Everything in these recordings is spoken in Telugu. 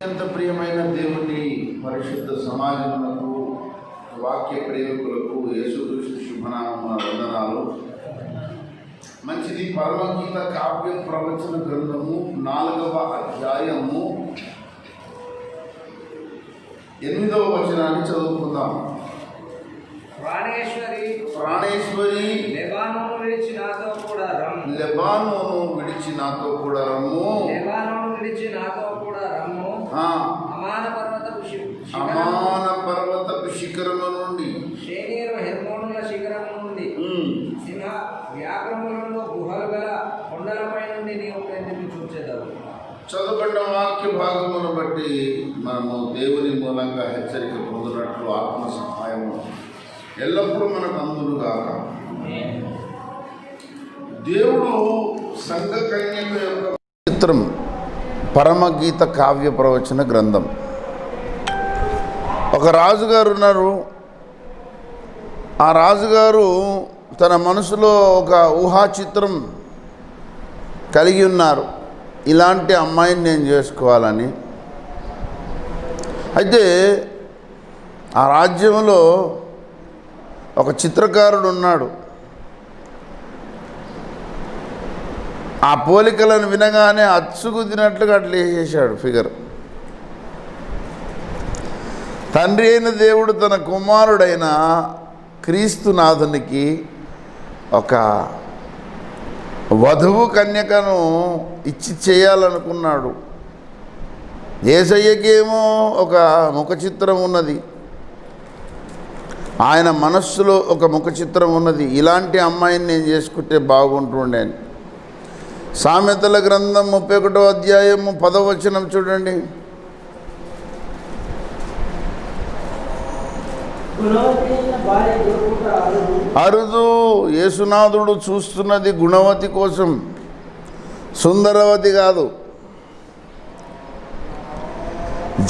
అత్యంత ప్రియమైన దేవుని పరిశుద్ధ సమాజములకు వాక్య ప్రేమికులకు యేసుక్రీస్తు శుభనామమున వందనాలు. మంచిది. పరమగీత కావ్య ప్రవచన గ్రంథము 4వ అధ్యాయము 8వ వచనాన్ని చదువుకుందాం. ప్రాణేశ్వరి లెబానోను విడిచి నాతో కూడా రమ్ము. లెబానోను విడిచి నాతో కూడా రమ్ము. లెబానోను విడిచి నాతో కూడా రమ్ము. అమాన పర్వతపు శిఖరము నుండి, షేనేరు హెర్మోనుల శిఖరము నుండి, సింహ వ్యాఘ్రములలో గుహలు గల కొండలపై నుండి నీవు క్రిందికి చూచెదవు. చదువుకున్న వాక్య భాగమును బట్టి మనము దేవుని మూలంగా హెచ్చరిక పొందినట్లు ఆత్మ సహాయము ఎల్లప్పుడూ మనకు అందులుగాక. దేవుడు సంఘ కన్యక యొక్క చిత్రం పరమగీత కావ్య ప్రవచన గ్రంథం. ఒక రాజుగారు ఉన్నారు. ఆ రాజుగారు తన మనసులో ఒక ఊహా చిత్రం కలిగి ఉన్నారు, ఇలాంటి అమ్మాయిని నేను చేసుకోవాలని. అయితే ఆ రాజ్యంలో ఒక చిత్రకారుడు ఉన్నాడు. ఆ పోలికలను వినగానే అచ్చుకుద్దినట్లుగా అట్లా వేసేసాడు ఫిగర్. తండ్రి అయిన దేవుడు తన కుమారుడైన క్రీస్తునాథునికి ఒక వధువు కన్యకను ఇచ్చి చేయాలనుకున్నాడు. యేసయ్యకేమో ఒక ముఖ చిత్రం ఉన్నది, ఆయన మనస్సులో ఒక ముఖ చిత్రం ఉన్నది. ఇలాంటి అమ్మాయిని నేను చేసుకుంటే బాగుంటుండే అని. సామెతల గ్రంథం 31వ అధ్యాయము 10వ వచనం చూడండి. అరుదు. యేసునాథుడు చూస్తున్నది గుణవతి కోసం, సుందరవతి కాదు.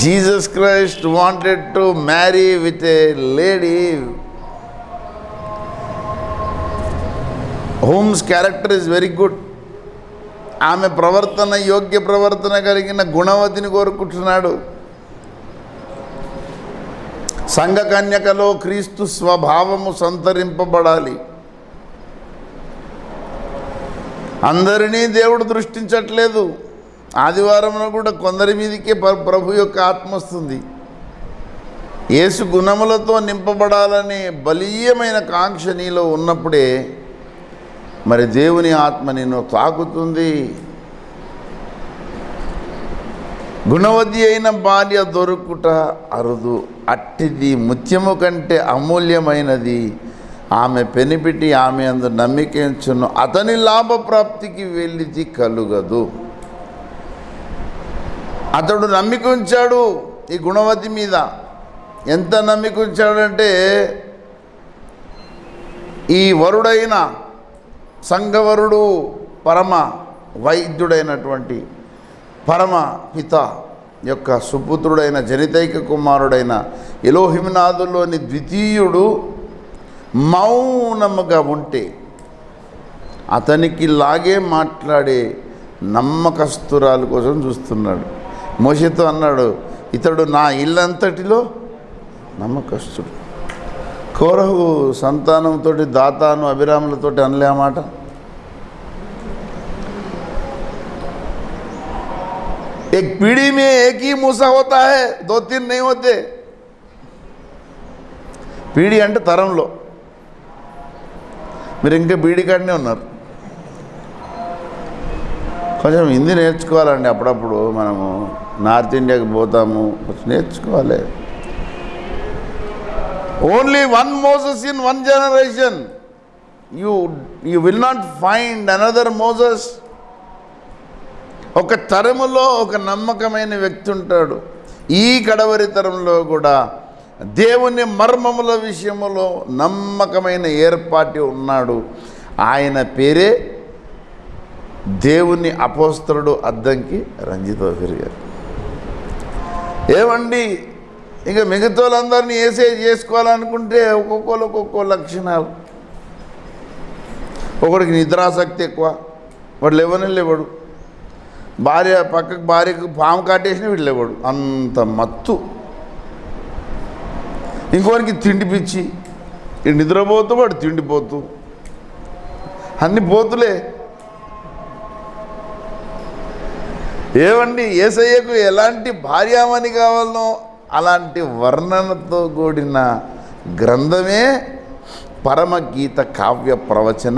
Jesus Christ wanted to marry with a lady whose character is very good. ఆమె ప్రవర్తన యోగ్య ప్రవర్తన కలిగిన గుణవతిని కోరుకుంటున్నాడు. సంఘ కన్యకలో క్రీస్తు స్వభావము సంతరింపబడాలి. అందరినీ దేవుడు దృష్టించట్లేదు. ఆదివారంలో కూడా కొందరి మీదకే ప్రభు యొక్క ఆత్మ వస్తుంది. యేసు గుణములతో నింపబడాలనే బలీయమైన కాంక్ష నీలో ఉన్నప్పుడే మరి దేవుని ఆత్మ నిన్ను తాకుతుంది. గుణవతి అయిన భార్య దొరుకుట అరుదు. అట్టిది ముత్యము కంటే అమూల్యమైనది. ఆమె పెనిపిటి ఆమె అందు నమ్మికించును, అతని లాభప్రాప్తికి వెళ్ళిది కలుగదు. అతడు నమ్మిక ఉంచాడు ఈ గుణవతి మీద. ఎంత నమ్మిక ఉంచాడంటే, ఈ వరుడైన సంఘవరుడు పరమ వైద్యుడైనటువంటి పరమ పిత యొక్క సుపుత్రుడైన జనితైక కుమారుడైన ఎలోహిమనాథులోని ద్వితీయుడు మౌనముగా ఉంటే అతనికి లాగే మాట్లాడే నమ్మకస్తురాలు కోసం చూస్తున్నాడు. మోషేతో అన్నాడు, ఇతడు నా ఇల్లంతటిలో నమ్మకస్తుడు. కోరహు సంతానంతో దాతాను అభిరాములతో అనలే ఆ మాట. एक पीढ़ी में एक ही मूसा होता है, 2-3 नहीं होते. పీడి అంటే తరంలో. మీరు ఇంకా బీడి కాడనే ఉన్నారు. కొంచెం హిందీ నేర్చుకోవాలండి. అప్పుడప్పుడు మనము నార్త్ ఇండియాకి పోతాము, కొంచెం నేర్చుకోవాలి. Only one Moses in one generation. You will not find another Moses. ఒక తరములో ఒక నమ్మకమైన వ్యక్తి ఉంటాడు. ఈ కడవరి తరంలో కూడా దేవుని మర్మముల విషయములో నమ్మకమైన ఏర్పాటు ఉన్నాడు. ఆయన పేరే దేవుని అపోస్తలుడు అద్దంకి రంజిత్ ఓఫీర్ గారు. ఏమండి, ఇక మిగతా వాళ్ళందరినీ ఏసే చేసుకోవాలనుకుంటే ఒక్కొక్కరు ఒక్కొక్క లక్షణాలు. ఒకడికి నిద్రాసక్తి ఎక్కువ, వాడు లేవని లేవడు. భార్యకు పాము కాటేసిన వీళ్ళేవాడు అంత మత్తు. ఇంకోరికి తిండి పిచ్చి, ఈ నిద్రపోతూ వాడు తిండిపోతూ, అన్ని పోతులే. ఏమండి, యేసయ్యకు ఎలాంటి భార్యామణి కావాలనో అలాంటి వర్ణనతో కూడిన గ్రంథమే పరమగీత కావ్య ప్రవచన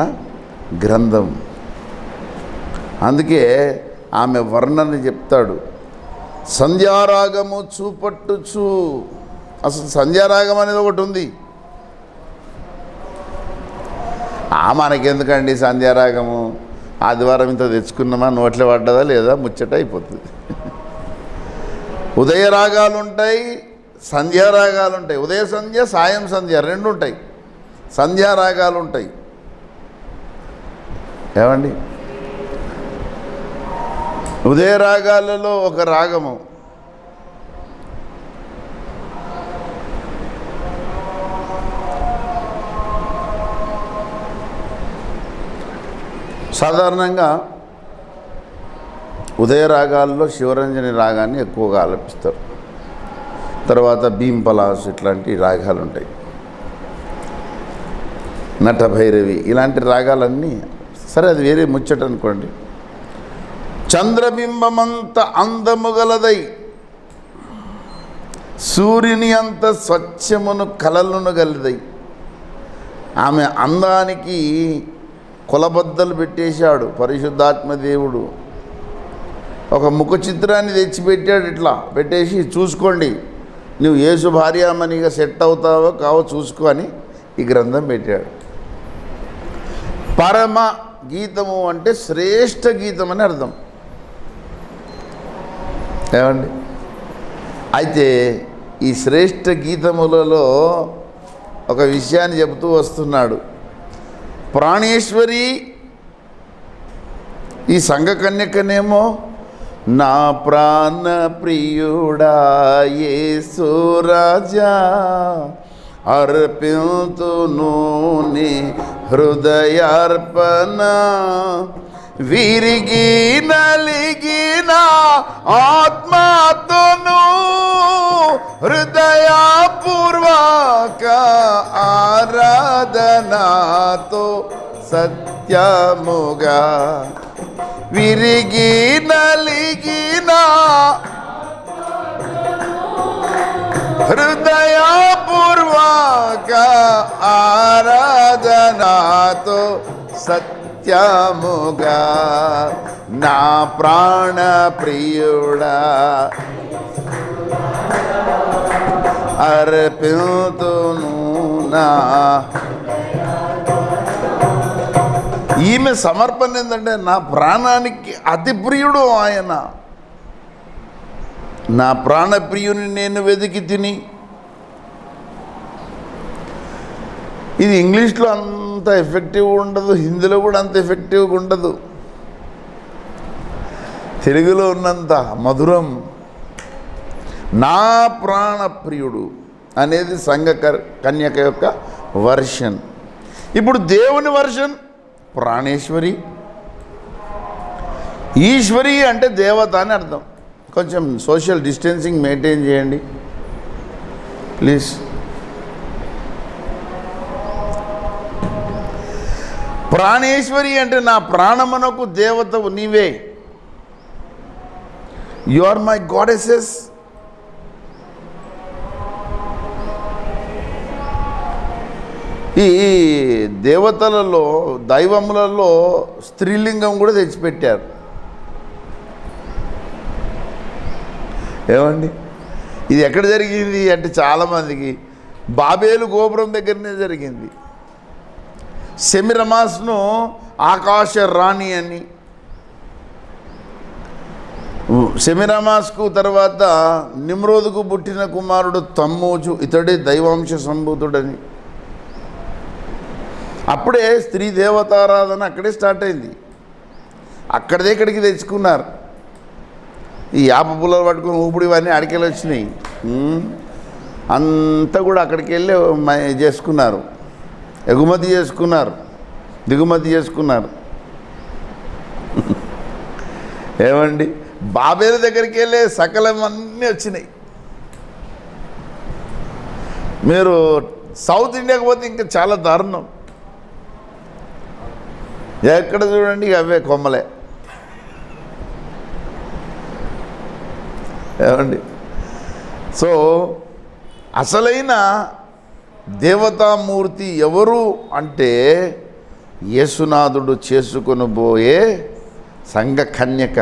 గ్రంథం. అందుకే ఆమె వర్ణన చెప్తాడు. సంధ్యారాగము చూపట్టుచు, అసలు సంధ్యారాగం అనేది ఒకటి ఉంది. మనకెందుకండి సంధ్యారాగము, ఆదివారం ఇంత తెచ్చుకున్నామా, నోట్లో పడ్డదా లేదా ముచ్చట అయిపోతుంది. ఉదయ రాగాలు ఉంటాయి, సంధ్యారాగాలు ఉంటాయి. ఉదయ సంధ్య, సాయం సంధ్య రెండు ఉంటాయి. సంధ్యారాగాలు ఉంటాయి. ఏమండి, ఉదయ రాగాలలో ఒక రాగము సాధారణంగా ఉదయ రాగాల్లో శివరంజని రాగాన్ని ఎక్కువగా ఆలపిస్తారు. తర్వాత భీంపలాస్ ఇట్లాంటి రాగాలు ఉంటాయి, నటభైరవి ఇలాంటి రాగాలన్నీ. సరే, అది వేరే ముచ్చట అనుకోండి. చంద్రబింబమంత అందము గలదై, సూర్యుని అంత స్వచ్ఛమును కలలును గలదై. ఆమె అందానికి కొలబద్దలు పెట్టేశాడు పరిశుద్ధాత్మదేవుడు. ఒక ముఖ చిత్రాన్ని తెచ్చిపెట్టాడు. ఇట్లా పెట్టేసి, చూసుకోండి నువ్వు యేసు భార్యామణిగా సెట్ అవుతావో కావో చూసుకో అని ఈ గ్రంథం పెట్టాడు. పరమ గీతము అంటే శ్రేష్ఠ గీతం అని అర్థం. ఏమండి, అయితే ఈ శ్రేష్ఠ గీతములలో ఒక విషయాన్ని చెబుతూ వస్తున్నాడు. ప్రాణేశ్వరి ఈ సంఘకన్యకనేమో, నా ప్రాణ ప్రియుడా యేసు రాజా, అర్పింతును నీ హృదయార్పణ, విరిగి నలిగిన ఆత్మతోను హృదయపూర్వక ఆరాధనతో సత్యముగా, విరిగి నలిగిన హృదయపూర్వక ఆరాధనతో సత్యముగా, నా ప్రాణ ప్రియుడా అర్పింతును నా. ఈమె సమర్పణ ఏంటంటే, నా ప్రాణానికి అతి ప్రియుడు ఆయన, నా ప్రాణప్రియుని నేను వెతికి తిని. ఇది ఇంగ్లీష్లో అంత ఎఫెక్టివ్గా ఉండదు, హిందీలో కూడా అంత ఎఫెక్టివ్గా ఉండదు. తెలుగులో ఉన్నంత మధురం. నా ప్రాణప్రియుడు అనేది సంఘ కన్యక యొక్క వర్షన్. ఇప్పుడు దేవుని వర్షన్ ప్రాణేశ్వరి. ఈశ్వరి అంటే దేవత అని అర్థం. కొంచెం సోషల్ డిస్టెన్సింగ్ మెయింటైన్ చేయండి ప్లీజ్. ప్రాణేశ్వరి అంటే నా ప్రాణమునకు దేవతవు నీవే. You are my goddesses. ఈ దేవతలలో, దైవములలో స్త్రీలింగం కూడా తెచ్చిపెట్టారు. ఏమండి, ఇది ఎక్కడ జరిగింది అంటే చాలామందికి బాబేలు గోపురం దగ్గరనే జరిగింది. సెమిరమాస్ను ఆకాశ రాణి అని, సెమిరమాస్కు తర్వాత నిమ్రోదుకు పుట్టిన కుమారుడు తమ్మూజు, ఇతడే దైవాంశ సంభూతుడని. అప్పుడే స్త్రీ దేవతారాధన అక్కడే స్టార్ట్ అయింది. అక్కడిదే ఇక్కడికి తెచ్చుకున్నారు. ఈ యాప పుల్లలు పట్టుకుని ఊపిడి ఇవన్నీ అడికెళ్ళి వచ్చినాయి. అంతా కూడా అక్కడికి వెళ్ళి చేసుకున్నారు, ఎగుమతి చేసుకున్నారు, దిగుమతి చేసుకున్నారు. ఏమండి, బాబేలు దగ్గరికి వెళ్ళే సకలం అన్నీ వచ్చినాయి. మీరు సౌత్ ఇండియాకి పోతే ఇంకా చాలా దారుణం. ఎక్కడ చూడండి అవే కొమ్మలే. ఏమండి, సో అసలైన దేవతామూర్తి ఎవరు అంటే యేసునాథుడు చేసుకొని పోయే సంఘ కన్యక.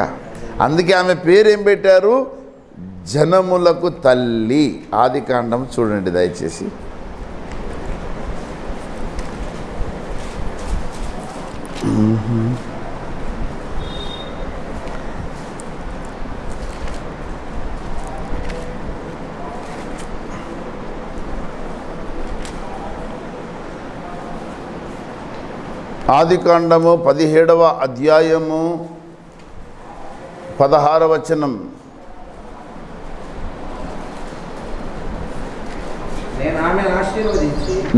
అందుకే ఆమె పేరేం పెట్టారు? జనములకు తల్లి. ఆదికాండం చూడండి దయచేసి. ఆదికాండము 17వ అధ్యాయము 16వ వచనం.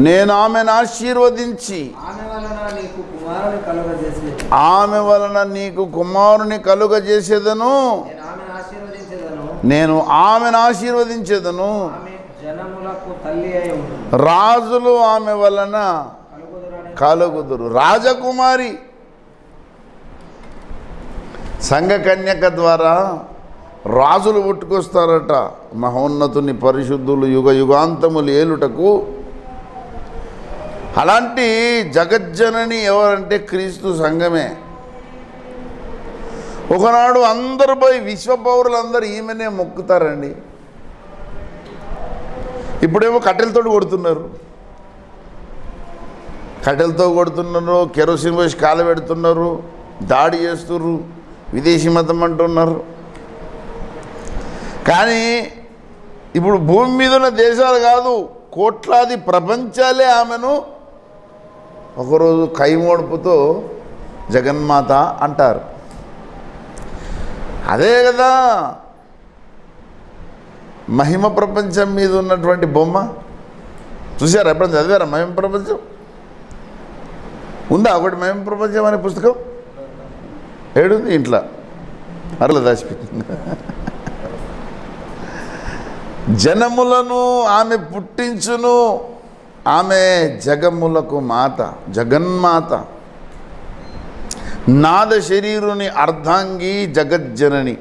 నేను ఆమెను ఆశీర్వదించి ఆమె వలన నీకు కుమారుని కలుగజేసేదను. నేను ఆమెను ఆశీర్వదించేదను. రాజులు ఆమె వలన కలుగుదురు. రాజకుమారి సంఘ కన్యక ద్వారా రాజులు పుట్టుకొస్తారట. మహోన్నతుని పరిశుద్ధులు యుగ యుగాంతములు ఏలుటకు. అలాంటి జగజ్జనని ఎవరంటే క్రీస్తు సంఘమే. ఒకనాడు అందరూ పోయి విశ్వ పౌరులందరూ ఈమెనే మొక్కుతారండి. ఇప్పుడేమో కట్టెలతో కొడుతున్నారు, కెరోసిన్ పోసి కాలబెడుతున్నారు, దాడి చేస్తున్నారు, విదేశీ మతం అంటున్నారు. కానీ ఇప్పుడు భూమి మీద ఉన్న దేశాలు కాదు, కోట్లాది ప్రపంచాలే ఆమెను ఒకరోజు కైమోడుపుతో జగన్మాత అంటారు. అదే కదా మహిమ ప్రపంచం మీద ఉన్నటువంటి బొమ్మ. చూసారా? ఎప్పుడైనా చదివారా మహిమ ప్రపంచం? ఉందా ఒకటి మహిమ ప్రపంచం అనే పుస్తకం? ఏడుంది ఇంట్లో, అరల దాచిపెట్టింది. జనములను ఆమె పుట్టించును. ఆమె జగములకు మాత, జగన్మాత. నాద శరీరుని అర్ధాంగి జగజ్జనని.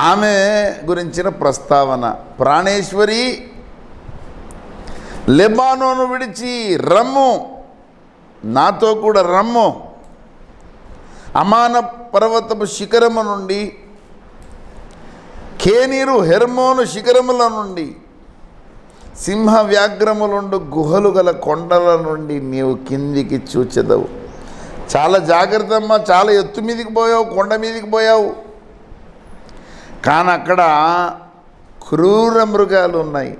ఆమె గురించిన ప్రస్తావన. ప్రాణేశ్వరి, లెబానోను విడిచి రమ్ము, నాతో కూడా రమ్ము. అమాన పర్వతపు శిఖరము నుండి, కేనీరు హెర్మోను శిఖరముల నుండి, సింహ వ్యాఘ్రములుండు గుహలు గల కొండల నుండి నీవు కిందికి చూచెదవు. చాలా జాగ్రత్త అమ్మా, చాలా ఎత్తు మీదికి పోయావు, కొండ మీదికి పోయావు. కానీ అక్కడ క్రూర మృగాలు ఉన్నాయి.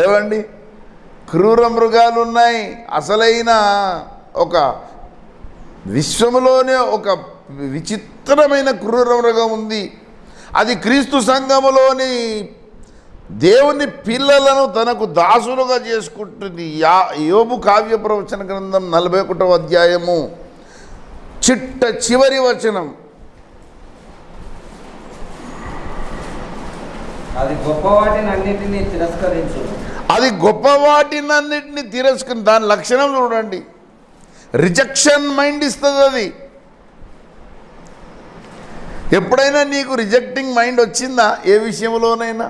ఏవండి, క్రూర మృగాలు ఉన్నాయి. అసలైన ఒక విశ్వములోనే ఒక విచిత్రమైన క్రూర మృగం ఉంది. అది క్రీస్తు సంఘములోని దేవుని పిల్లలను తనకు దాసులుగా చేసుకుంటుంది. యోబు కావ్య ప్రవచన గ్రంథం 41వ అధ్యాయము చివరి వచనం. అది గొప్పవాటినన్నిటినీ తిరస్కరి. దాని లక్షణం చూడండి. రిజెక్షన్ మైండ్ ఇస్తుంది అది. ఎప్పుడైనా నీకు రిజెక్టింగ్ మైండ్ వచ్చిందా? ఏ విషయంలోనైనా?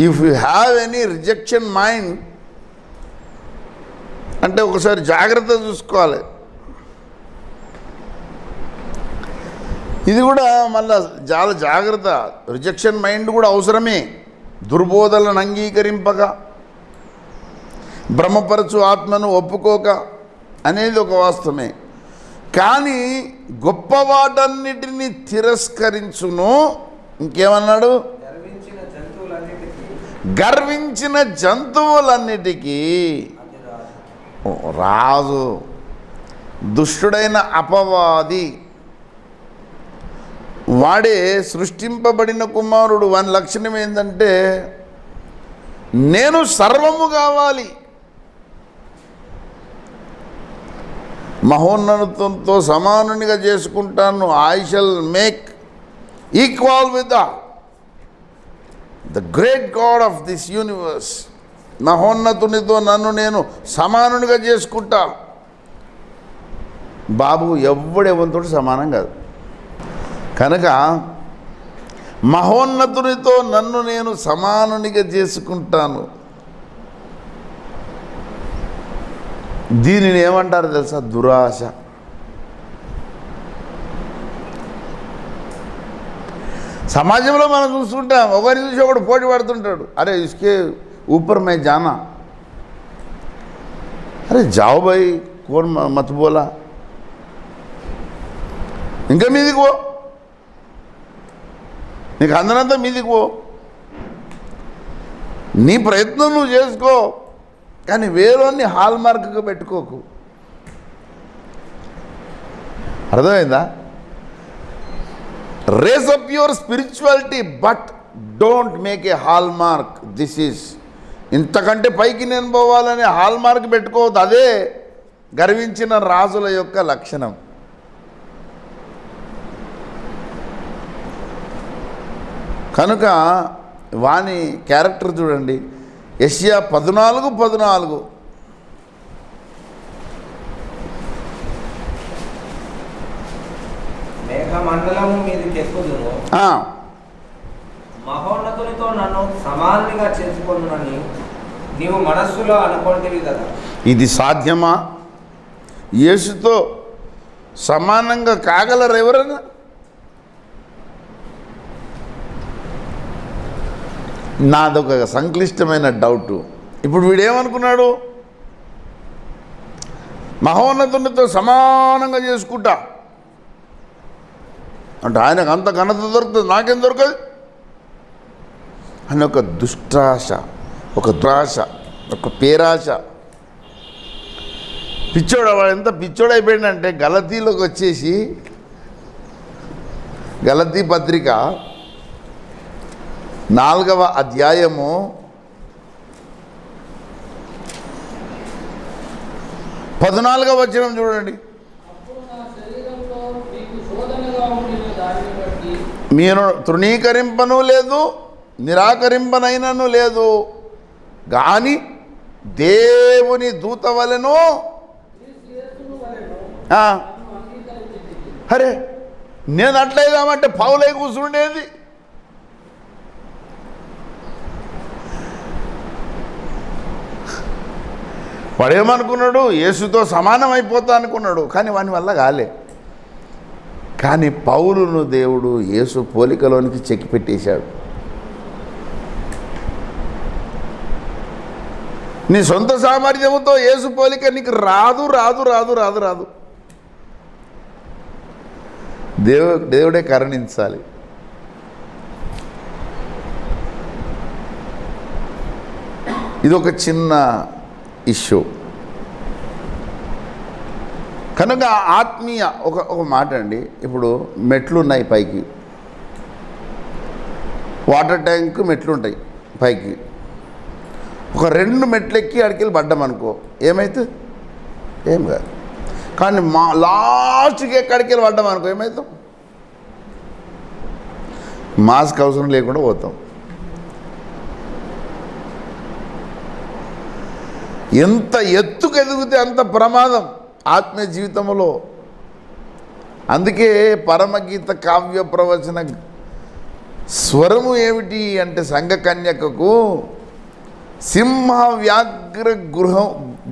If you have any rejection mind అంటే ఒకసారి జాగ్రత్త చూసుకోవాలి. ఇది కూడా మళ్ళా చాలా జాగ్రత్త. రిజెక్షన్ మైండ్ కూడా అవసరమే. దుర్బోధలను అంగీకరింపక, భ్రమపరచు ఆత్మను ఒప్పుకోక అనేది ఒక వాస్తవమే. కానీ గొప్పవాటన్నిటిని తిరస్కరించును. ఇంకేమన్నాడు? గర్వించిన జంతువులన్నిటికీ రాజు, దుష్టుడైన అపవాది వాడే సృష్టింపబడిన కుమారుడు. వాని లక్షణం ఏంటంటే నేను సర్వము కావాలి. మహోన్నతంతో సమానునిగా చేసుకుంటాను. I shall make equal with the great God of this universe. మహోన్నతునితో నన్ను నేను సమానునిగా చేసుకుంటా. బాబు ఎవడెవరితో సమానం కాదు. కనుక మహోన్నతునితో నన్ను నేను సమానునిగా చేసుకుంటాను. దీనిని ఏమంటారు తెలుసా? దురాశ. సమాజంలో మనం చూస్తుంటాం, ఒకరిని చూసి ఒకడు పోటీ పడుతుంటాడు. అరే ఇసుకే ऊपर मैं जाना, अरे जाओ भाई कौन मत बोला, ఇంకా మీదికి పో, నీకు అందనంతా మీదికి పో, నీ ప్రయత్నం నువ్వు చేసుకో, కానీ వేరేని హాల్ మార్క్గా పెట్టుకోకు. అర్థమైందా? Raise up your spirituality but don't make a hallmark. This is ఇంతకంటే పైకి నేను పోవాలని హాల్ మార్క్ పెట్టుకోవద్దు. అదే గర్వించిన రాజుల యొక్క లక్షణం. కనుక వాని క్యారెక్టర్ చూడండి. యెషయా 14:14 మేఘమండలము మీదకి ఎక్కుదును, మహోన్నతునితో నన్ను సమానంగా చేసుకొనునని నీవు మనస్సులో అనుకొంటివి కదా. ఇది సాధ్యమా? యేసుతో సమానంగా కాగలరు ఎవరైనా? నాదొక సంక్లిష్టమైన డౌటు. ఇప్పుడు వీడేమనుకున్నాడు? మహోన్నతునితో సమానంగా చేసుకుంటా అంటే ఆయనకు అంత ఘనత దొరుకుతుంది, నాకేం దొరకదు అని ఒక దుష్టాశ, ఒక దురాశ, ఒక పేరాశ. పిచ్చోడు. వాడు ఎంత పిచ్చోడు అయిపోయిందంటే గలతీలోకి వచ్చేసి గలతీ పత్రిక 4వ అధ్యాయము 14వ వచనం చూడండి. మీరు తృణీకరింపను లేదు, నిరాకరింపనైనను లేదు, కానీ దేవుని దూత వలెను. అరే నేను అట్లయిదామంటే పౌలై కూర్చుండేది. వాడేమనుకున్నాడు? యేసుతో సమానం అయిపోతా అనుకున్నాడు, కానీ వాని వల్ల కాలే. కానీ పౌలును దేవుడు యేసు పోలికలోనికి చెక్కి పెట్టేశాడు. నీ సొంత సామర్థ్యముతో యేసు పోలిక నీకు రాదు రాదు రాదు రాదు రాదు. దేవుడే కరుణించాలి. ఇది ఒక చిన్న ఇష్యూ. కనుక ఆత్మీయ ఒక మాట అండి. ఇప్పుడు మెట్లు ఉన్నాయి పైకి, వాటర్ ట్యాంక్ మెట్లు ఉంటాయి పైకి. ఒక 2 మెట్లు ఎక్కి అడికెళ్ళి పడ్డాం అనుకో, ఏమవుతుంది? ఏం కాదు. కానీ లాస్ట్కి ఎక్కడికెళ్ళి పడ్డాం అనుకో ఏమవుతాం? మాస్క్ అవసరం లేకుండా పోతాం. ఎంత ఎత్తుకు ఎదిగితే అంత ప్రమాదం ఆత్మీయ జీవితంలో. అందుకే పరమగీత కావ్య ప్రవచన స్వరము ఏమిటి అంటే సంఘ కన్యకకు సింహ వ్యాఘ్ర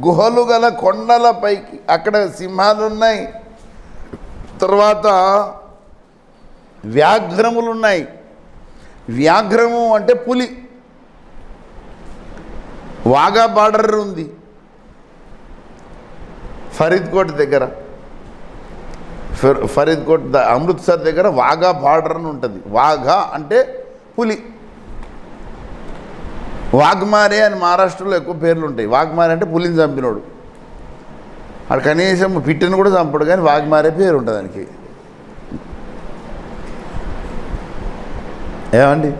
గుహలు గల కొండల పైకి, అక్కడ సింహాలు ఉన్నాయి, తర్వాత వ్యాఘ్రములు ఉన్నాయి. వ్యాఘ్రము అంటే పులి. వాఘా బార్డర్ ఉంది ఫరీద్కోట్ దగ్గర. ఫరీద్కోట్ అమృత్సర్ దగ్గర వాఘా బార్డర్ అని ఉంటుంది. వాఘా అంటే పులి. వాఘ్మారే అని మహారాష్ట్రలో ఎక్కువ పేర్లు ఉంటాయి. వాఘ్మారే అంటే పులిని చంపినోడు. అక్కడ కనీసం పిట్టను కూడా చంపడు, కానీ వాఘ్మారే పేరు ఉంటుంది దానికి. ఏమండి?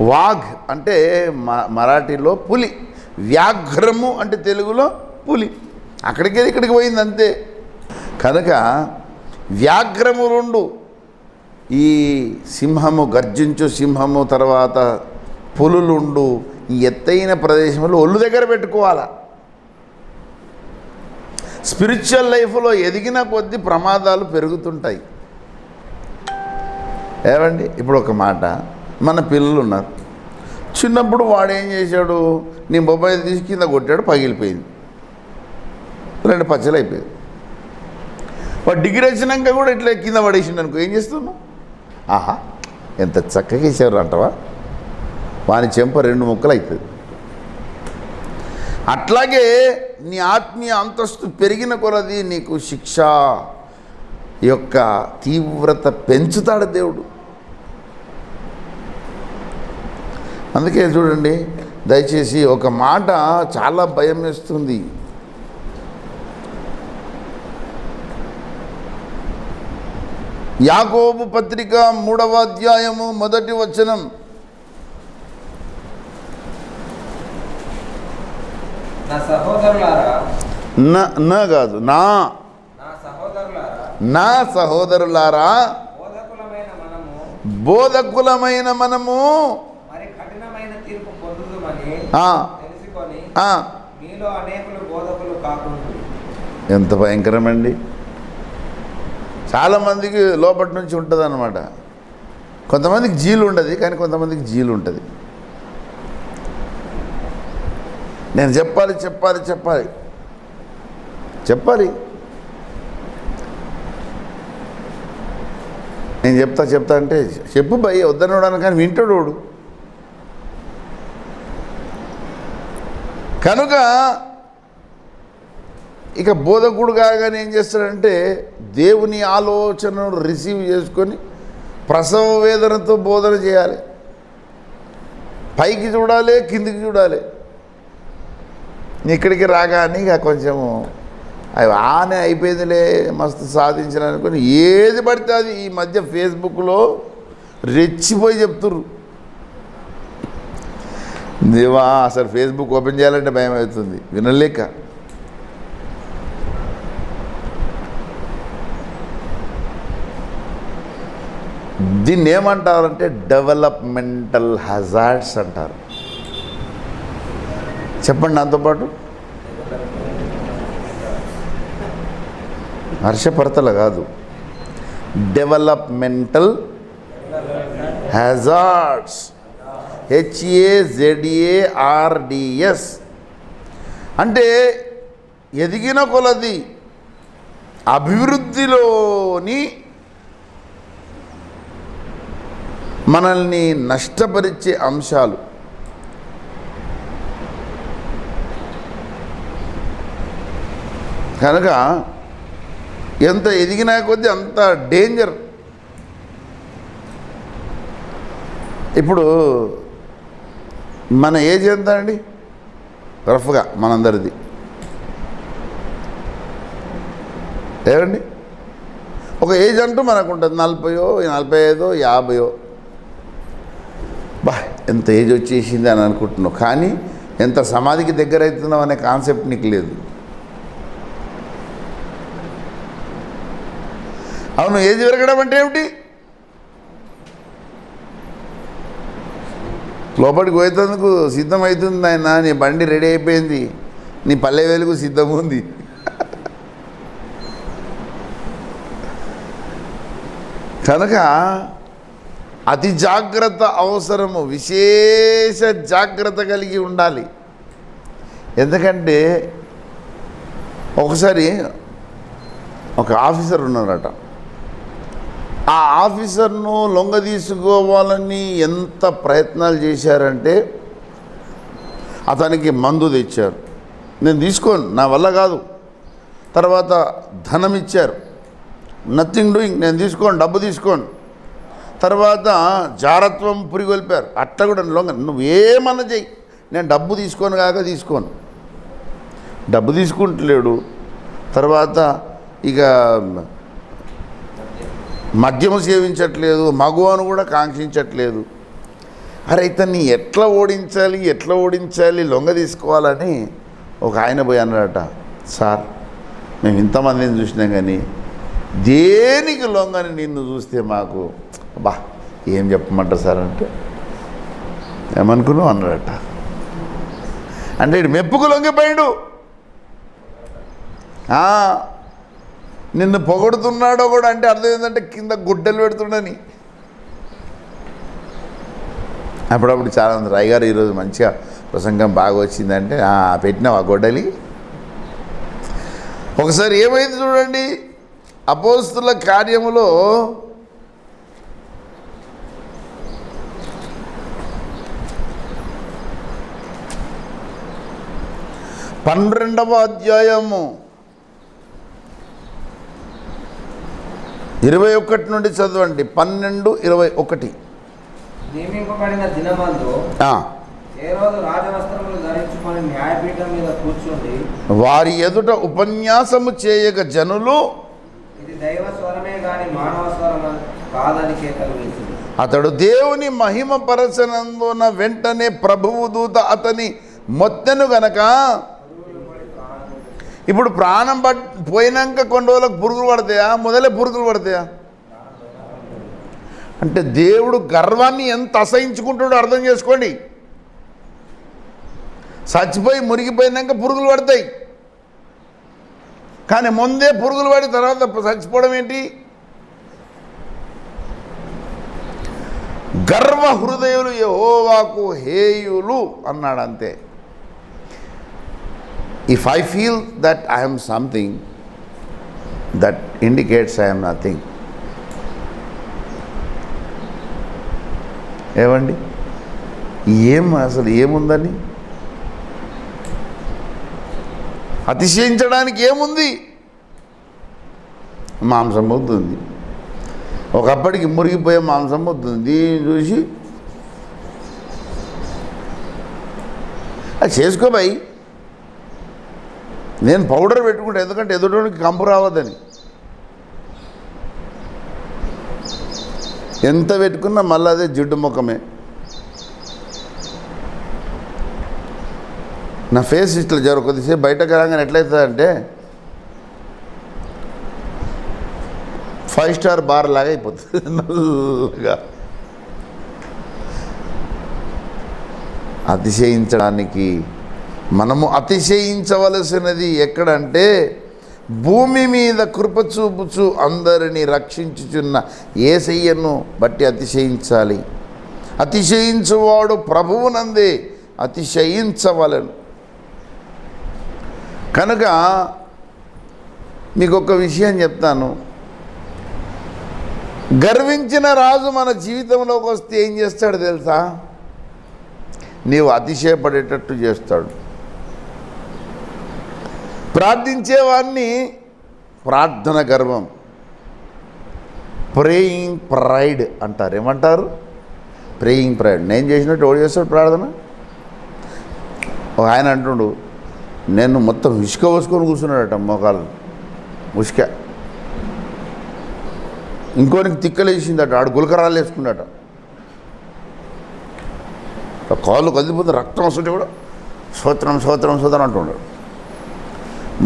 వాఘ్ అంటే మరాఠీలో పులి, వ్యాఘ్రము అంటే తెలుగులో పులి. అక్కడికి ఇక్కడికి పోయింది అంతే. కనుక వ్యాఘ్రము రెండు, ఈ సింహము, గర్జించు సింహము, తర్వాత పులులుండు ఈ ఎత్తైన ప్రదేశంలో ఒళ్ళు దగ్గర పెట్టుకోవాలా. స్పిరిచువల్ లైఫ్లో ఎదిగిన కొద్దీ ప్రమాదాలు పెరుగుతుంటాయి. ఏమండి, ఇప్పుడు ఒక మాట, మన పిల్లలు ఉన్నారు, చిన్నప్పుడు వాడు ఏం చేశాడు, నీ మొబైల్ తీసి కింద కొట్టాడు, పగిలిపోయింది, 2 పచ్చలు అయిపోయింది. వాడు డిగ్రీ వచ్చినాక కూడా ఇట్లా కింద పడేసిండు అనుకో, ఏం చేస్తున్నావు? ఆహా ఎంత చక్కగా వేసారు అంటవా, వాని చెంప 2 ముక్కలు అవుతుంది. అట్లాగే నీ ఆత్మీయ అంతస్తు పెరిగిన కొలది నీకు శిక్ష యొక్క తీవ్రత పెంచుతాడు దేవుడు. అందుకే చూడండి, దయచేసి ఒక మాట చాలా భయం వేస్తుంది. యాకోబు పత్రిక 3వ అధ్యాయము 1వ వచనం. నా సహోదరులారా, కాదు నా సహోదరులారా, బోధకులమైన మనము మరి కఠినమైన తీర్పు పొందుదుమని తెలుసుకొని మీలో అనేకులు బోధకులు కాకుండా. ఎంత భయంకరమండి. చాలామందికి లోపటి నుంచి ఉంటుంది అన్నమాట. కొంతమందికి జీలు ఉండదు, కానీ కొంతమందికి జీలు ఉంటుంది. నేను చెప్పాలి చెప్పాలి చెప్పాలి చెప్పాలి నేను చెప్తా అంటే చెప్పు భయ్య వద్దనోడాను, కానీ వింటాడు వాడు. కనుక ఇక బోధకుడు కాగానే ఏం చేస్తాడంటే దేవుని ఆలోచనను రిసీవ్ చేసుకొని ప్రసవ వేదనతో బోధన చేయాలి. పైకి చూడాలి, కిందికి చూడాలి. ఇక్కడికి రాగానే ఇక కొంచెము ఆనే అయిపోయిందిలే, మస్తు సాధించిన అనుకుని ఏది పడితే అది ఈ మధ్య ఫేస్బుక్లో రెచ్చిపోయి చెప్తుర్రు. దేవా, అసలు ఫేస్బుక్ ఓపెన్ చేయాలంటే భయం అవుతుంది, వినలేక. దీన్ని ఏమంటారంటే డెవలప్మెంటల్ హజార్డ్స్ అంటారు. చెప్పండి నాతో పాటు. హర్షపరతల కాదు, డెవలప్మెంటల్ హజార్డ్స్, HAZARDS. అంటే ఎదిగిన కొలది అభివృద్ధిలోని మనల్ని నష్టపరిచే అంశాలు. కనుక ఎంత ఎదిగినా కొద్దీ అంత డేంజర్. ఇప్పుడు మన ఏజ్ ఎంత అండి రఫ్గా మనందరిది? ఏమండి, ఒక ఏజ్ అంటూ మనకు ఉంటుంది, 40, 45, 50. బా ఎంత ఏజ్ వచ్చేసింది అని అనుకుంటున్నావు, కానీ ఎంత సమాధికి దగ్గర అవుతున్నావు అనే కాన్సెప్ట్ నీకు లేదు. అవును, ఏజ్ పెరగడం అంటే ఏమిటి? లోపలికి పోయేందుకు సిద్ధమవుతుంది ఆయన, నీ బండి రెడీ అయిపోయింది, నీ పల్లె వెలుగు సిద్ధం ఉంది. కనుక అతి జాగ్రత్త అవసరము, విశేష జాగ్రత్త కలిగి ఉండాలి. ఎందుకంటే ఒకసారి ఒక ఆఫీసర్ ఉన్నారట, ఆ ఆఫీసర్ను లొంగ తీసుకోవాలని ఎంత ప్రయత్నాలు చేశారంటే అతనికి మందు తెచ్చారు, నేను తీసుకోను, నా వల్ల కాదు. తర్వాత ధనం ఇచ్చారు, నథింగ్ డూయింగ్, నేను తీసుకోను, డబ్బు తీసుకోను. తర్వాత జారత్వం పురిగొల్పారు, అట్లా కూడా లొంగ, నువ్వేమన్నా చెయ్యి, నేను డబ్బు తీసుకోను కాక తీసుకోను. డబ్బు తీసుకుంటలేడు. తర్వాత ఇక మద్యము సేవించట్లేదు, మగువను కూడా కాంక్షించట్లేదు. అరే ఇతన్ని ఎట్లా ఓడించాలి లొంగ తీసుకోవాలని ఒక ఆయన పోయి అన్నాడట, సార్ మేము ఇంతమందిని చూసినాం కానీ దేనికి లొంగని నిన్ను చూస్తే మాకు బా ఏం చెప్పమంటారు సార్ అంటే, ఏమనుకున్నావు అన్నాడట. అంటే ఇటు మెప్పుకు లొంగిపోయాడు. నిన్ను పొగడుతున్నాడో కూడా అంటే అర్థం ఏంటంటే కింద గుడ్డలు పెడుతుండని. అప్పుడప్పుడు చాలామంది రాయ్ గారు ఈరోజు మంచిగా ప్రసంగం బాగా వచ్చిందంటే పెట్టినావు ఆ గొడ్డలి. ఒకసారి ఏమైంది చూడండి, అపోస్తుల కార్యములో 12వ అధ్యాయము 21 నుండి చదవండి. 12:21. నియమింపబడిన దినమందు హేరోదు రాజవస్త్రములు ధరించుకొని న్యాయపీఠం మీద కూర్చుండి వారి ఎదుట ఉపన్యాసము చేయక జనులు ఇది దైవ స్వరమే గాని మానవ స్వరం కాదని కేకలు వేసింది. అతడు దేవుని మహిమ పరచనందున వెంటనే ప్రభువు దూత అతని మొత్తెను గనక. ఇప్పుడు ప్రాణం పోయినాక కొన్ని రోజులకు పురుగులు పడతాయా, మొదలే పురుగులు పడతాయా? అంటే దేవుడు గర్వాన్ని ఎంత అసహించుకుంటాడో అర్థం చేసుకోండి. చచ్చిపోయి మురిగిపోయినాక పురుగులు పడతాయి, కానీ ముందే పురుగులు పడి తర్వాత చచ్చిపోవడం ఏంటి? గర్వ హృదయులు యెహోవాకు హేయులు అన్నాడు అంతే. If I feel that I am something, that indicates I am nothing. ఏమండి అసలు ఏముందని అతిశయించడానికి ఏముంది? మాంసం ముద్ద ఉంది, ఒకప్పటికి మురిగిపోయే మాంసం ముద్ద ఉంది. దీన్ని చూసి అది చేసుకోబాయి, నేను పౌడర్ పెట్టుకుంటా ఎందుకంటే ఎదుటోనికి కంపు రావద్దని. ఎంత పెట్టుకున్నా మళ్ళీ అదే జిడ్డు ముఖమే. నా ఫేస్ ఇట్లా కొద్దిసేపు బయటకు రాగానే ఎట్లయితుందంటే 5 స్టార్ బార్ లాగా అయిపోతుంది నల్లగా. అతిశయించడానికి మనము అతిశయించవలసినది ఎక్కడంటే భూమి మీద కృప చూపుచు అందరినీ రక్షించుచున్న యేసయ్యను బట్టి అతిశయించాలి. అతిశయించువాడు ప్రభువునందే అతిశయించవలెను. కనుక మీకు ఒక విషయం చెప్తాను, గర్వించిన రాజు మన జీవితంలోకి వస్తే ఏం చేస్తాడు తెలుసా? నీవు అతిశయపడేటట్టు చేస్తాడు. ప్రార్థించేవాడిని ప్రార్థన గర్వం, ప్రేయింగ్ ప్రైడ్ అంటారు. ఏమంటారు? Praying pride. నేను చేసినట్టు ఎవడు చేస్తాడు ప్రార్థన? ఆయన అంటుండు, నేను మొత్తం ఉసుక పోసుకొని కూర్చున్నాడట, మోకాలు ఉసుక. ఇంకోనికి తిక్కలేసిందట, ఆడు గులకరాలు వేసుకున్నాడట, కాళ్ళు కదిలిపోతే రక్తం వస్తుంటే కూడా స్తోత్రం స్తోత్రం స్తోత్రం అంటున్నాడు.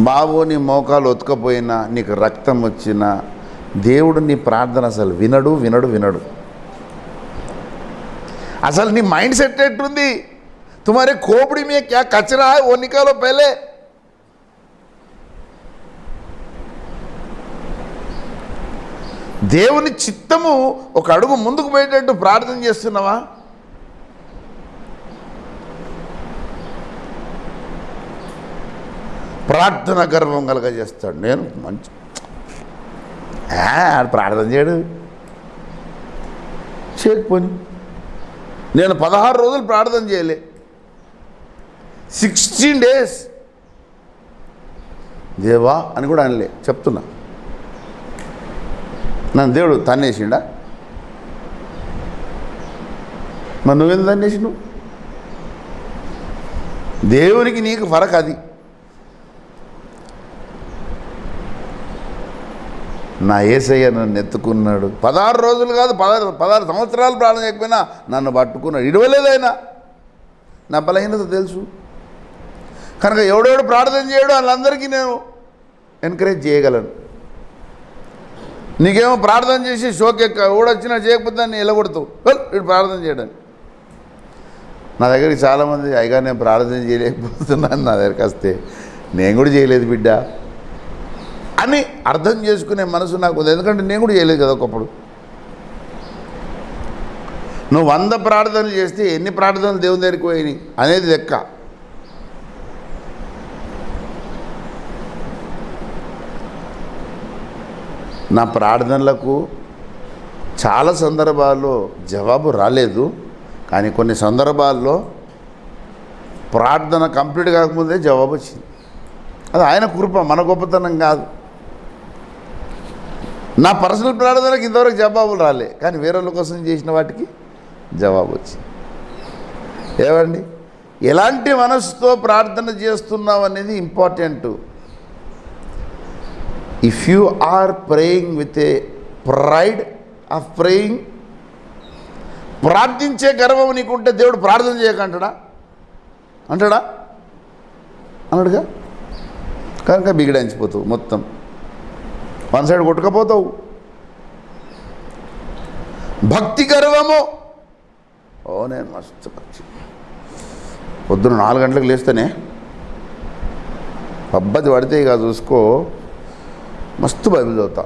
బాబు నీ మోకాలు ఒతకపోయినా నీకు రక్తం వచ్చినా దేవుడు నీ ప్రార్థన అసలు వినడు వినడు వినడు. అసలు నీ మైండ్ సెట్ ఎట్టుంది? తుమారే కోపడి మే క్యా కచరా హై ఓ నికాలో పహలే. దేవుని చిత్తము ఒక అడుగు ముందుకు పోయేటట్టు ప్రార్థన చేస్తున్నావా? ప్రార్థన గర్వం కలగజేస్తాడు. నేను మంచి ప్రార్థన చేయడు, చేయకపోని నేను 16 రోజులు ప్రార్థన చేయలే, 16 days దేవా అని కూడా అనలే. చెప్తున్నా, నన్ను దేవుడు తన్నేసిండా? మరి నువ్వెందుకు తన్నేసి? నువ్వు దేవునికి నీకు ఫరక్ అది. నా యేసయ్య నన్ను ఎత్తుకున్నాడు. 16 రోజులు కాదు, 16 సంవత్సరాలు ప్రార్థన చేయకపోయినా నన్ను పట్టుకున్నాడు. ఇడవలేదైనా. నా బలహీనత తెలుసు కనుక ఎవడెవడు ప్రార్థన చేయడు వాళ్ళందరికీ నేను ఎంకరేజ్ చేయగలను. నీకేమో ప్రార్థన చేసి షోకెక్క ఎవడొచ్చినా చేయకపోతే దాన్ని ఎలగొడతావు వీడు ప్రార్థన చేయడానికి. నా దగ్గరికి చాలామంది అయ్యగా నేను ప్రార్థన చేయలేకపోతున్నాను నా దగ్గరికి వస్తే, నేను కూడా చేయలేదు బిడ్డ అని అర్థం చేసుకునే మనసు నాకు ఉంది. ఎందుకంటే నేను కూడా చేయలేదు కదా ఒకప్పుడు. నువ్వు 100 ప్రార్థనలు చేస్తే ఎన్ని ప్రార్థనలు దేవుని దగ్గరికి పోయినాయి అనేది లెక్క. నా ప్రార్థనలకు చాలా సందర్భాల్లో జవాబు రాలేదు, కానీ కొన్ని సందర్భాల్లో ప్రార్థన కంప్లీట్ కాకముందే జవాబు వచ్చింది. అది ఆయన కృప, మన గొప్పతనం కాదు. నా పర్సనల్ ప్రార్థనలకు ఇంతవరకు జవాబులు రాలే, కానీ వేరేళ్ళ కోసం చేసిన వాటికి జవాబు వచ్చింది. ఏమండి, ఎలాంటి మనసుతో ప్రార్థన చేస్తున్నావు అనేది important. If you are praying with a pride of praying, ప్రార్థించే గర్వం నీకుంటే దేవుడు ప్రార్థన చేయకంటాడా? అంటాడా? అన్నాడుగా. కనుక బిగడాయించిపోతావు, మొత్తం వన్ సైడ్ కొట్టుకపోతావు. భక్తి గర్వము, నేను మస్తు భక్తి, పొద్దున్న 4 గంటలకు లేస్తేనే పబ్బది పడితే ఇక చూసుకో మస్తు బైబిల్ చదువుతా.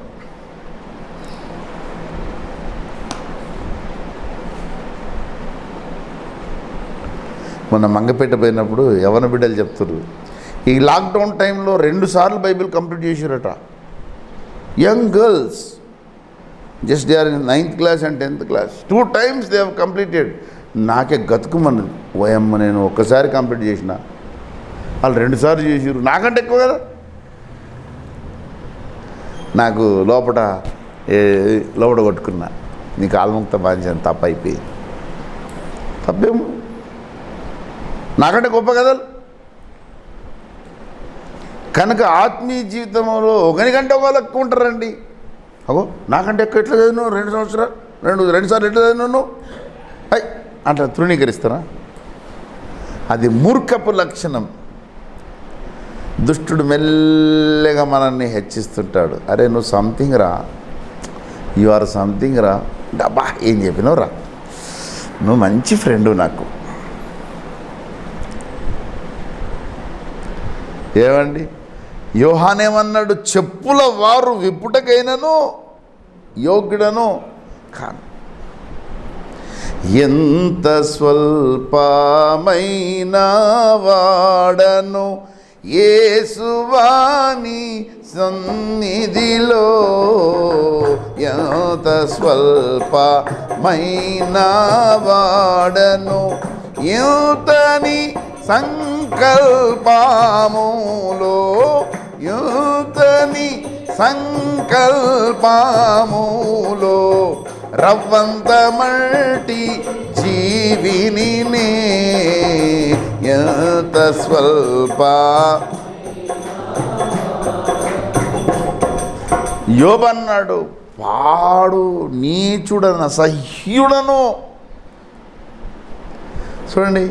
మొన్న మంగపేట పోయినప్పుడు యవన బిడ్డలు చెప్తున్నారు, ఈ లాక్డౌన్ టైంలో 2 సార్లు బైబిల్ కంప్లీట్ చేసారట. Young girls, just they are in 9th class and 10th class. 2 times they have completed. నాకే గతుకుమన్నది. ఓయమ్మ, నేను ఒక్కసారి కంప్లీట్ చేసిన, వాళ్ళు 2 సార్లు చేసారు, నాకంటే ఎక్కువ కదా. నాకు లోపల కొట్టుకున్నా, నీకు ఆల్ముక్త బాధ్యత తప్పు అయిపోయింది. తప్పేమో, నాకంటే గొప్ప కథలు. కనుక ఆత్మీయ జీవితంలో ఒకరికంటే ఒకళ్ళు ఎక్కువ ఉంటారండి. అగో నాకంటే ఎక్కువ ఎట్లా చదివినావు, 2 సంవత్సరాలు 2 సార్లు ఎట్లా చదివినావు నువ్వు అయ్ అంటే తృణీకరిస్తారా? అది మూర్ఖపు లక్షణం. దుష్టుడు మెల్లగా మనల్ని హెచ్చిస్తుంటాడు. అరే నువ్వు సంథింగ్ రా, యు ఆర్ సంథింగ్ రా. డబ్బా ఏం చెప్పినావు రా, నువ్వు మంచి ఫ్రెండు నాకు. ఏమండి, యోహానేమన్నాడు, చెప్పుల వారు విప్పుటకైనను యోగ్యుడను కాను. ఎంత స్వల్పమైన వాడను యేసువాని సన్నిధిలో, ఎంత స్వల్పమైన వాడను యూతని సంకల్పములో, యూతని సంకల్పములో రవ్వంత మల్టి జీవిని ఎంత స్వల్ప. యోబన్నాడు, పాడు నీచుడన సహ్యుడను. చూడండి,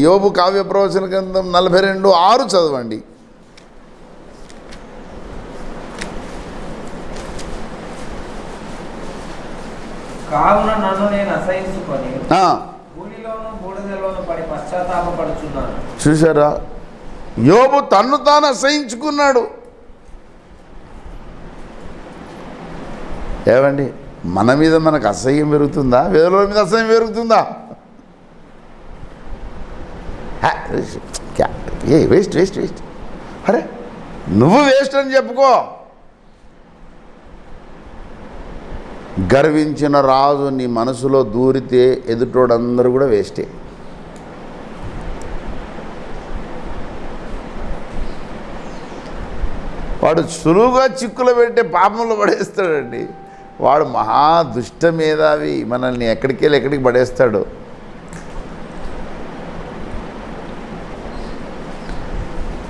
యోబు కావ్య ప్రవచన గ్రంథం 42:6 చదవండి. కావున నన్ను నేను అసహించుకొని భూమిలోను బూడిదలోను పడి పశ్చాత్తాపపడుచున్నాను. చూసారా, యోబు తన్ను తాను అసహించుకున్నాడు. ఏమండి, మన మీద మనకు అసహ్యం పెరుగుతుందా, వేరే మీద అసహ్యం పెరుగుతుందా? వేస్ట్ వేస్ట్ వేస్ట్, అరే నువ్వు వేస్ట్ అని చెప్పుకో. గర్వించిన రాజు నీ మనసులో దూరితే ఎదుటోడందరూ కూడా వేస్టే. వాడు సులువుగా చిక్కులు పెట్టే పాపంలో పడేస్తాడండి. వాడు మహా దుష్ట మేధావి, మనల్ని ఎక్కడికి పడేస్తాడు.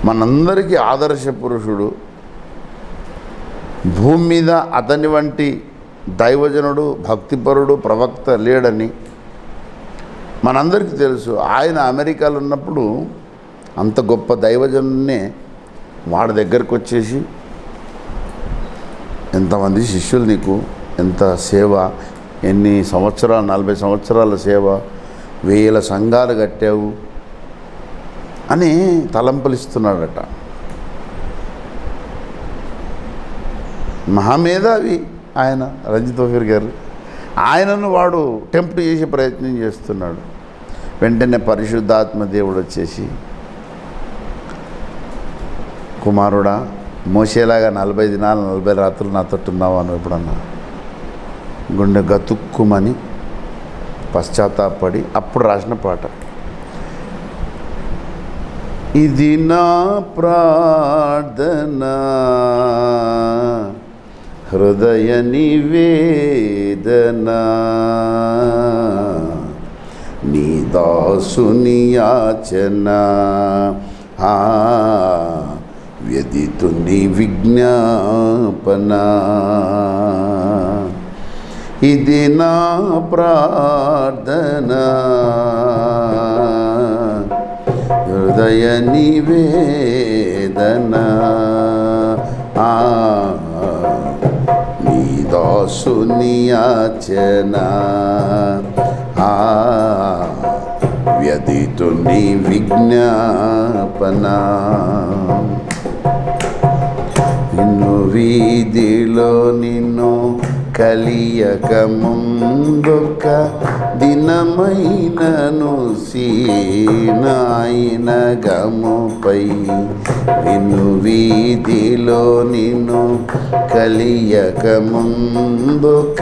మనందరికీ ఆదర్శ పురుషుడు భూమి మీద అతని వంటి దైవజనుడు, భక్తిపరుడు, ప్రవక్త లేడని మనందరికీ తెలుసు. ఆయన అమెరికాలో ఉన్నప్పుడు అంత గొప్ప దైవజనున్నే వాడి దగ్గరికి వచ్చేసి, ఎంతమంది శిష్యులు నీకు, ఎంత సేవ, ఎన్ని సంవత్సరాలు, 40 సంవత్సరాల సేవ, 1000 సంఘాలు కట్టావు అని తలంపలిస్తున్నాడట. మహామేధావి ఆయన, రంజిత్ ఓఫీర్ గారు. ఆయనను వాడు టెంప్ట్ చేసే ప్రయత్నం చేస్తున్నాడు. వెంటనే పరిశుద్ధాత్మ దేవుడు వచ్చేసి, కుమారుడా, మోసేలాగా 40 దినాలు 40 రాత్రులు నాతో ఉన్నావా నువ్వు ఎప్పుడన్నా? గుండె గతుక్కుమని పశ్చాత్తాపడి అప్పుడు రాసిన పాట. ఇది నా ప్రార్థన, హృదయ నివేదన, నీ దాసుని యాచన, వ్యధితుని విజ్ఞాపన. ఇది నా ప్రార్థన, హృదయ నివేదన, నీ దాసుని యాచన, వ్యధితుని విజ్ఞాపన. నిన్ను వీధిలో నిన్ను కలియక ముందొక దినమైనను సీనాయిన గముపై, నిన్ను వీధిలో నిన్ను కలియక ముందొక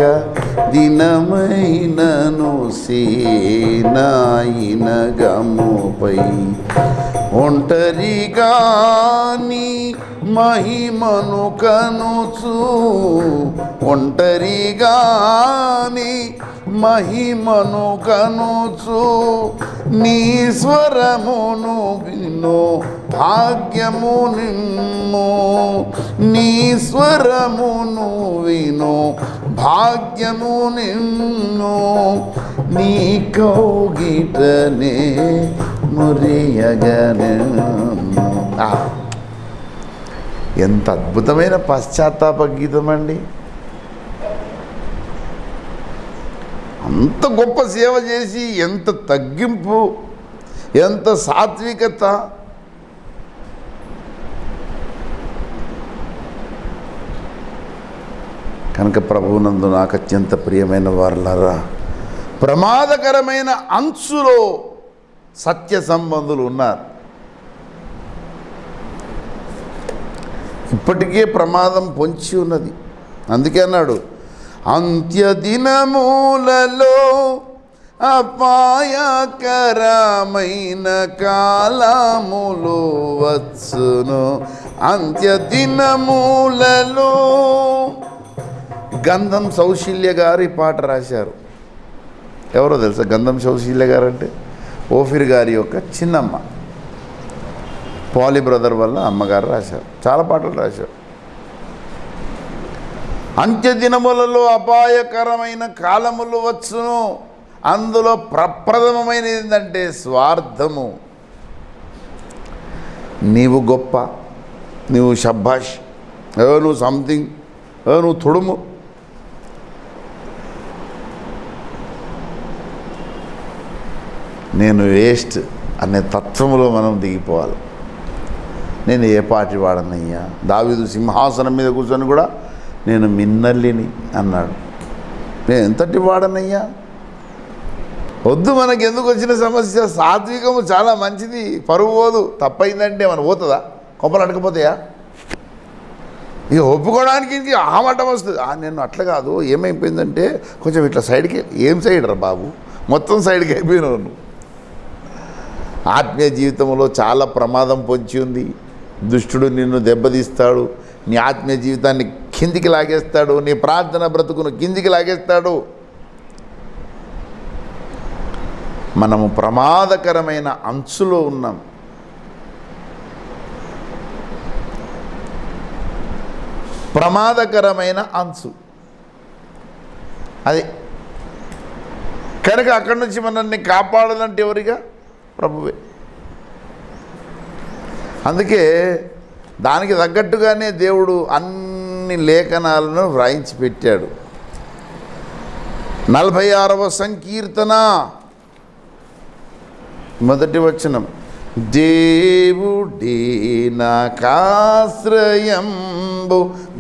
దినమైనను సీనాయిన గముపై, ఒంటరిగాని మహిమను కనుచు, ఒంటరిగాని మహిమను కనుచు, నీ స్వరమును విను భాగ్యము నిమ్ము, నీ స్వరమును విను భాగ్యము నిమ్ము, నీ కౌగిటనే మురియగను. ఎంత అద్భుతమైన పశ్చాత్తాప గీతం అండి! అంత గొప్ప సేవ చేసి ఎంత తగ్గింపు, ఎంత సాత్వికత. కనుక ప్రభువునందు నాకు అత్యంత ప్రియమైన వారలారా, ప్రమాదకరమైన అంచులో సత్య సంబంధులు ఉన్నారు. ఇప్పటికే ప్రమాదం పొంచి ఉన్నది. అందుకే అన్నాడు, అంత్యదినములలో అపాయకరమైన కాలములు వచ్చును. అంత్యదినములలో. గంధం సౌశీల్య గారు ఈ పాట రాశారు. ఎవరో తెలుసా గంధం సౌశీల్య గారు అంటే? ఓఫీర్ గారి యొక్క చిన్నమ్మ, పాలీ బ్రదర్ వల్ల అమ్మగారు రాశారు. చాలా పాటలు రాశారు. అంత్యదినములలో అపాయకరమైన కాలములు వచ్చును. అందులో ప్రప్రథమమైనది ఏంటంటే స్వార్థము. నీవు గొప్ప, నువ్వు షబ్బాష్, నువ్వు సంథింగ్, నువ్వు తుడుము. నేను వేస్ట్ అనే తత్వములో మనం దిగిపోవాలి. నేను ఏ పార్టీ వాడనయ్యా. దావీదు సింహాసనం మీద కూర్చొని కూడా నేను మిన్నల్లిని అన్నాడు. నేను ఎంతటి వాడనయ్యా. వద్దు, మనకి ఎందుకు వచ్చిన సమస్య. సాత్వికము చాలా మంచిది, పరువు పోదు. తప్పైందంటే మనం పోతుందా? కొప్పలు అడకపోతాయా? ఇక ఒప్పుకోవడానికి ఇంక ఆమటం వస్తుంది. నేను అట్లా కాదు, ఏమైపోయిందంటే కొంచెం ఇట్లా సైడ్కి. ఏం సైడ్ రా బాబు, మొత్తం సైడ్కి అయిపోయినావు నువ్వు. ఆత్మీయ జీవితంలో చాలా ప్రమాదం పొంచి ఉంది. దుష్టుడు నిన్ను దెబ్బతీస్తాడు, నీ ఆత్మీయ జీవితాన్ని కిందికి లాగేస్తాడు, నీ ప్రార్థన బ్రతుకును కిందికి లాగేస్తాడు. మనము ప్రమాదకరమైన అంచులో ఉన్నాం. ప్రమాదకరమైన అంచు అది. కనుక అక్కడి నుంచి మనల్ని కాపాడాలంటే ఎవరిగా? ప్రభువే. అందుకే దానికి తగ్గట్టుగానే దేవుడు అన్ని లేఖనాలను వ్రాయించి పెట్టాడు. 46వ సంకీర్తన 1వ వచనం, దేవుడే నాకాశ్రయంబు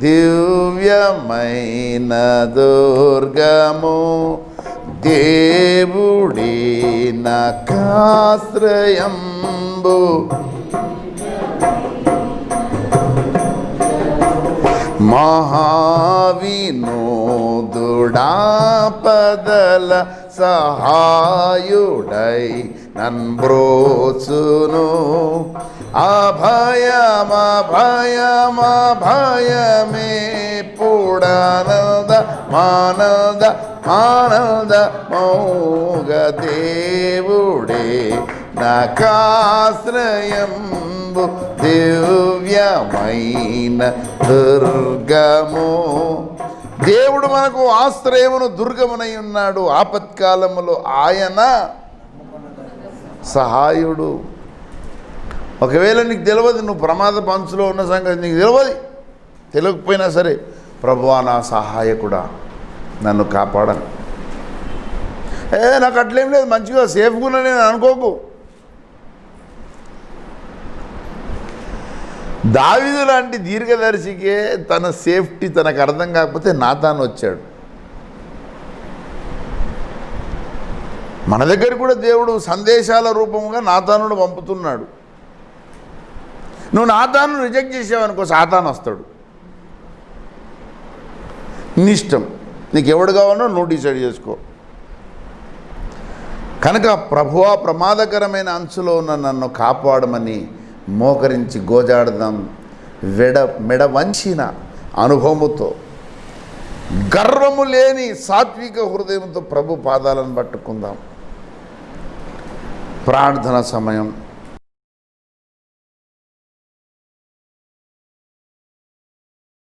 దివ్యమైన దుర్గము, దేవుడే నాకాశ్రయంబు మహావినోదుడాపదల సహాయుడై నన్బ్రోచును, అభయమే పుడనద మానద మానద మౌగ, దేవుడే నాకాశ్రయంబు దివ్యమైన దుర్గము. దేవుడు మనకు ఆశ్రయమును దుర్గమునై ఉన్నాడు. ఆపత్కాలములో ఆయన సహాయుడు. ఒకవేళ నీకు తెలియదు, నువ్వు ప్రమాద పంచులో ఉన్న సంగతి నీకు తెలియకపోయినా సరే, ప్రభువా నా సహాయకుడా నన్ను కాపాడను. నాకు అట్లేం లేదు, మంచిగా సేఫ్గా ఉన్నా నేను అనుకోకు. దావీదు లాంటి దీర్ఘదర్శికే తన సేఫ్టీ తనకు అర్థం కాకపోతే నాతాను వచ్చాడు. మన దగ్గర కూడా దేవుడు సందేశాల రూపంగా నాతానుడు పంపుతున్నాడు. నువ్వు నాతాను రిజెక్ట్ చేసావనుకో, సాతాను వస్తాడు. నీ ఇష్టం, నీకు ఎవడు కావాలో నువ్వు డిసైడ్ చేసుకో. కనుక ప్రభువా ప్రమాదకరమైన అంచులో ఉన్న నన్ను కాపాడమని మోకరించి గోజాడదాం. మెడ వంచిన అనుభవముతో, గర్వము లేని సాత్విక హృదయంతో ప్రభు పాదాలను పట్టుకుందాం. ప్రార్థన సమయం.